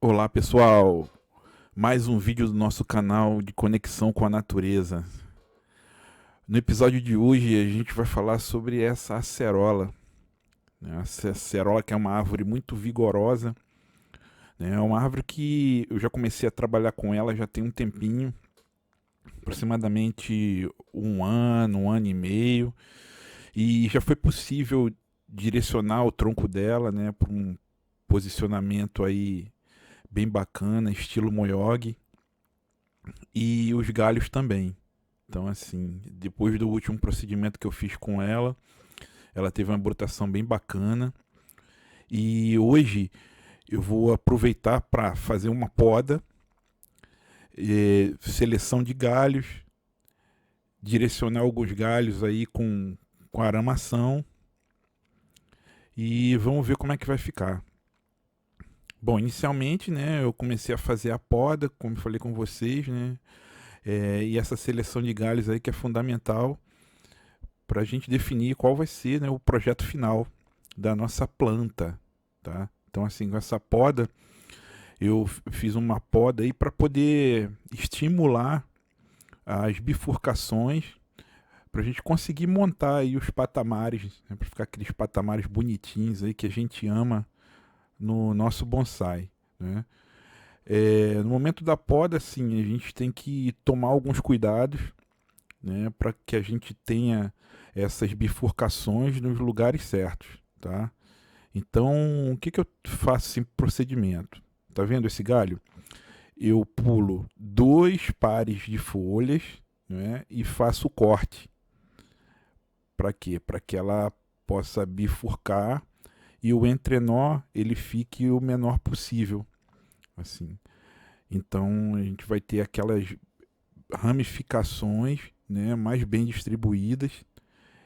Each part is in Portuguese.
Olá pessoal, mais um vídeo do nosso canal de conexão com a natureza. No episódio de hoje a gente vai falar sobre essa acerola, né? Essa acerola que é uma árvore muito vigorosa, né? É uma árvore que eu já comecei a trabalhar com ela já tem um tempinho, aproximadamente um ano e meio, e já foi possível direcionar o tronco dela, né, para um posicionamento aí bem bacana, estilo Moyogi, e os galhos também. Então, assim, depois do último procedimento que eu fiz com ela, ela teve uma brotação bem bacana. E hoje eu vou aproveitar para fazer uma poda, seleção de galhos, direcionar alguns galhos aí com aramação e vamos ver como é que vai ficar. Bom, inicialmente, né, eu comecei a fazer a poda, como eu falei com vocês, né, e essa seleção de galhos aí que é fundamental para a gente definir qual vai ser, né, o projeto final da nossa planta, tá? Então, assim, com essa poda, eu fiz uma poda aí para poder estimular as bifurcações, para a gente conseguir montar aí os patamares, né, para ficar aqueles patamares bonitinhos aí que a gente ama no nosso bonsai, né? No momento da poda, assim, a gente tem que tomar alguns cuidados, né, para que a gente tenha essas bifurcações nos lugares certos, tá? Então, o que eu faço esse procedimento? Tá vendo esse galho? Eu pulo 2 pares de folhas, né, e faço o corte. Para quê? Para que ela possa bifurcar e o entrenó ele fique o menor possível, assim. Então a gente vai ter aquelas ramificações, né, mais bem distribuídas,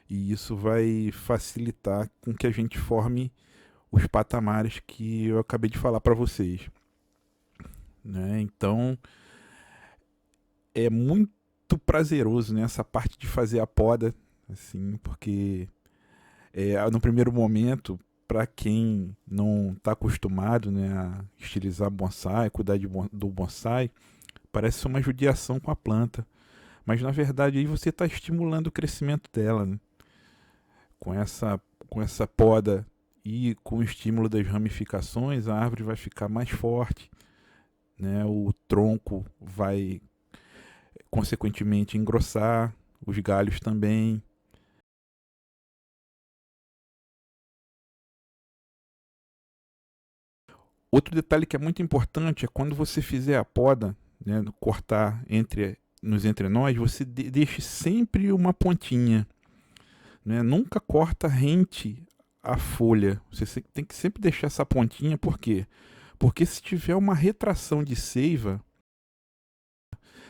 e isso vai facilitar com que a gente forme os patamares que eu acabei de falar para vocês, né? Então é muito prazeroso nessa parte de fazer a poda, assim, porque no primeiro momento, para quem não está acostumado, né, a estilizar bonsai, cuidar do bonsai, parece uma judiação com a planta. Mas na verdade aí você está estimulando o crescimento dela, né? Com essa poda e com o estímulo das ramificações, a árvore vai ficar mais forte, né? O tronco vai consequentemente engrossar, os galhos também. Outro detalhe que é muito importante é quando você fizer a poda, né, cortar nos entrenós, você deixe sempre uma pontinha, né? Nunca corta rente a folha. Você tem que sempre deixar essa pontinha, por quê? Porque se tiver uma retração de seiva,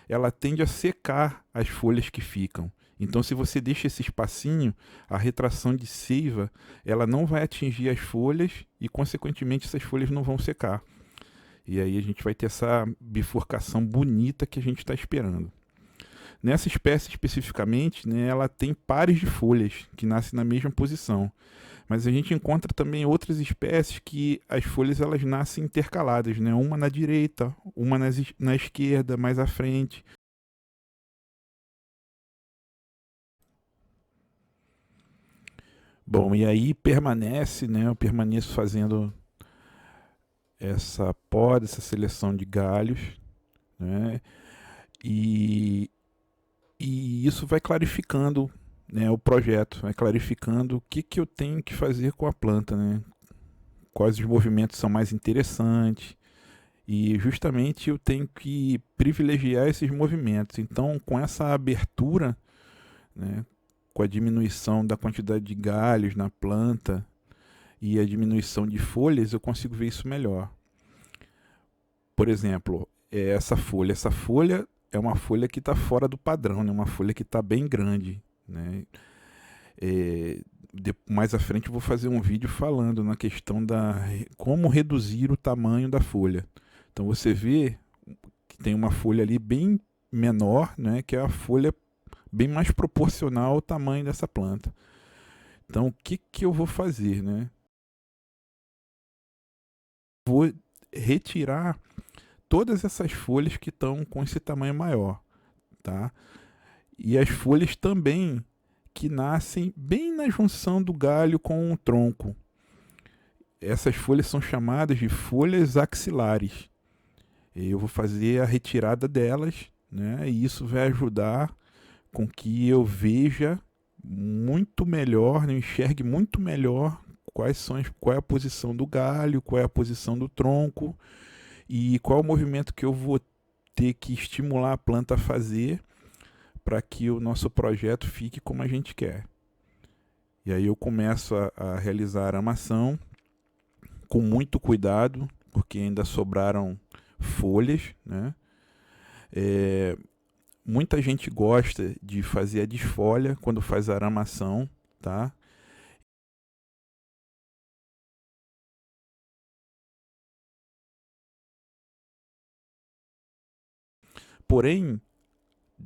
ela tende a secar as folhas que ficam. Então, se você deixa esse espacinho, a retração de seiva, ela não vai atingir as folhas e, consequentemente, essas folhas não vão secar. E aí a gente vai ter essa bifurcação bonita que a gente está esperando. Nessa espécie especificamente, né, ela tem pares de folhas que nascem na mesma posição. Mas a gente encontra também outras espécies que as folhas elas nascem intercaladas, né? Uma na direita, uma na esquerda, mais à frente. Bom, e aí permanece, né? Eu permaneço fazendo essa poda, essa seleção de galhos, né? E, e isso vai clarificando, né, o projeto, vai clarificando o que eu tenho que fazer com a planta, né? Quais os movimentos são mais interessantes. E justamente eu tenho que privilegiar esses movimentos. Então, com essa abertura, né, com a diminuição da quantidade de galhos na planta e a diminuição de folhas, eu consigo ver isso melhor. Por exemplo, essa folha. Essa folha é uma folha que está fora do padrão, né? Uma folha que está bem grande, né? Mais à frente eu vou fazer um vídeo falando na questão da como reduzir o tamanho da folha. Então você vê tem uma folha ali bem menor, né, que é a folha bem mais proporcional ao tamanho dessa planta. Então, o que que eu vou fazer, né? Vou retirar todas essas folhas que estão com esse tamanho maior, tá? E as folhas também que nascem bem na junção do galho com o tronco. Essas folhas são chamadas de folhas axilares. Eu vou fazer a retirada delas, né? E isso vai ajudar com que eu veja muito melhor, né? Enxergue muito melhor qual é a posição do galho, qual é a posição do tronco e qual é o movimento que eu vou ter que estimular a planta a fazer para que o nosso projeto fique como a gente quer. E aí eu começo a realizar a aramação com muito cuidado, porque ainda sobraram folhas, né? Muita gente gosta de fazer a desfolha quando faz a aramação, tá? Porém,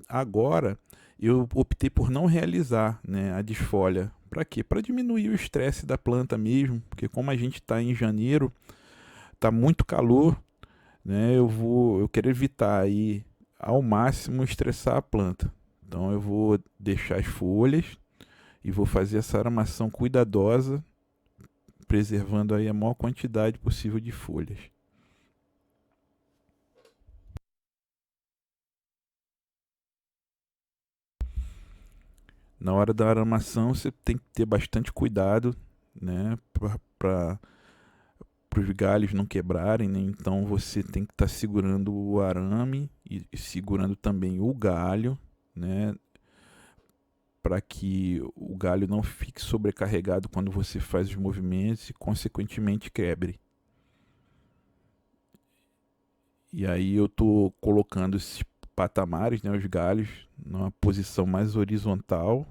agora eu optei por não realizar, né, a desfolha. Para quê? Para diminuir o estresse da planta mesmo, porque como a gente está em janeiro, está muito calor, né? Eu quero evitar aí ao máximo estressar a planta. Então eu vou deixar as folhas e vou fazer essa aramação cuidadosa, preservando aí a maior quantidade possível de folhas. Na hora da aramação você tem que ter bastante cuidado, né, para os galhos não quebrarem, né? Então você tem que estar segurando o arame e segurando também o galho, né, para que o galho não fique sobrecarregado quando você faz os movimentos e consequentemente quebre. E aí eu estou colocando esses patamares, né, os galhos, numa posição mais horizontal,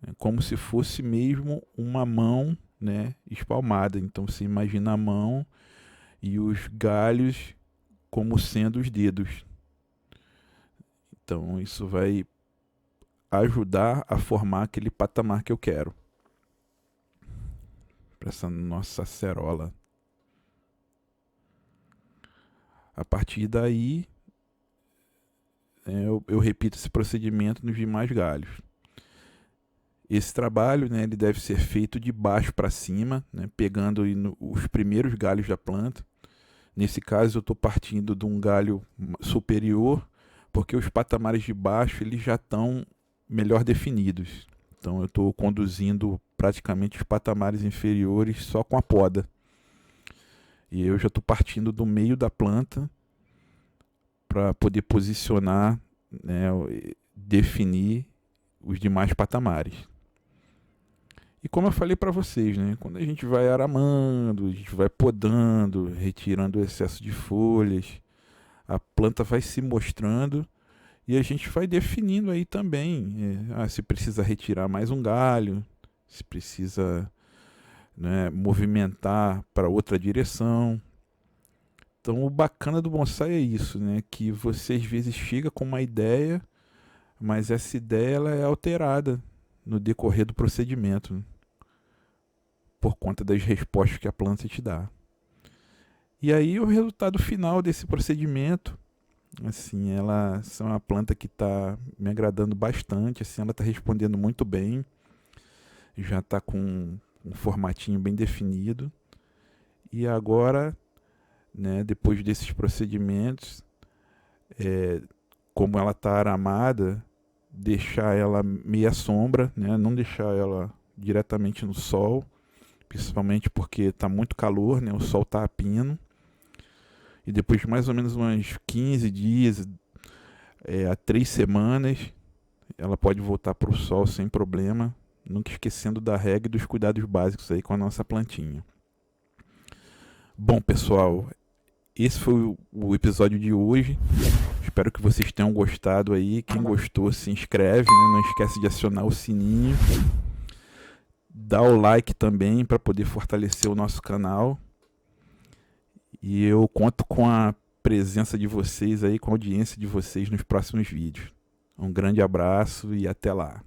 né, como se fosse mesmo uma mão, né, espalmada. Então você imagina a mão e os galhos como sendo os dedos. Então isso vai ajudar a formar aquele patamar que eu quero para essa nossa acerola. A partir daí, eu repito esse procedimento nos demais galhos. Esse trabalho, né, ele deve ser feito de baixo para cima, né, pegando os primeiros galhos da planta. Nesse caso, eu estou partindo de um galho superior, porque os patamares de baixo eles já estão melhor definidos. Então, eu estou conduzindo praticamente os patamares inferiores só com a poda. E eu já estou partindo do meio da planta para poder posicionar, né, definir os demais patamares. E como eu falei para vocês, né, quando a gente vai aramando, a gente vai podando, retirando o excesso de folhas, a planta vai se mostrando e a gente vai definindo aí também, se precisa retirar mais um galho, se precisa, né, movimentar para outra direção. Então o bacana do bonsai é isso, né, que você às vezes chega com uma ideia, mas essa ideia ela é alterada no decorrer do procedimento, né, por conta das respostas que a planta te dá. E aí o resultado final desse procedimento, assim, ela é uma planta que está me agradando bastante, assim, ela está respondendo muito bem, já está com um formatinho bem definido. E agora, né, depois desses procedimentos, como ela está aramada, deixar ela meia sombra, né, não deixar ela diretamente no sol, principalmente porque está muito calor, né, o sol está a pino. E depois de mais ou menos uns 15 dias a 3 semanas, ela pode voltar para o sol sem problema, nunca esquecendo da regra e dos cuidados básicos aí com a nossa plantinha. Bom, pessoal, esse foi o episódio de hoje. Espero que vocês tenham gostado aí. Quem gostou, se inscreve, né? Não esquece de acionar o sininho. Dá o like também para poder fortalecer o nosso canal. E eu conto com a presença de vocês aí, com a audiência de vocês nos próximos vídeos. Um grande abraço e até lá.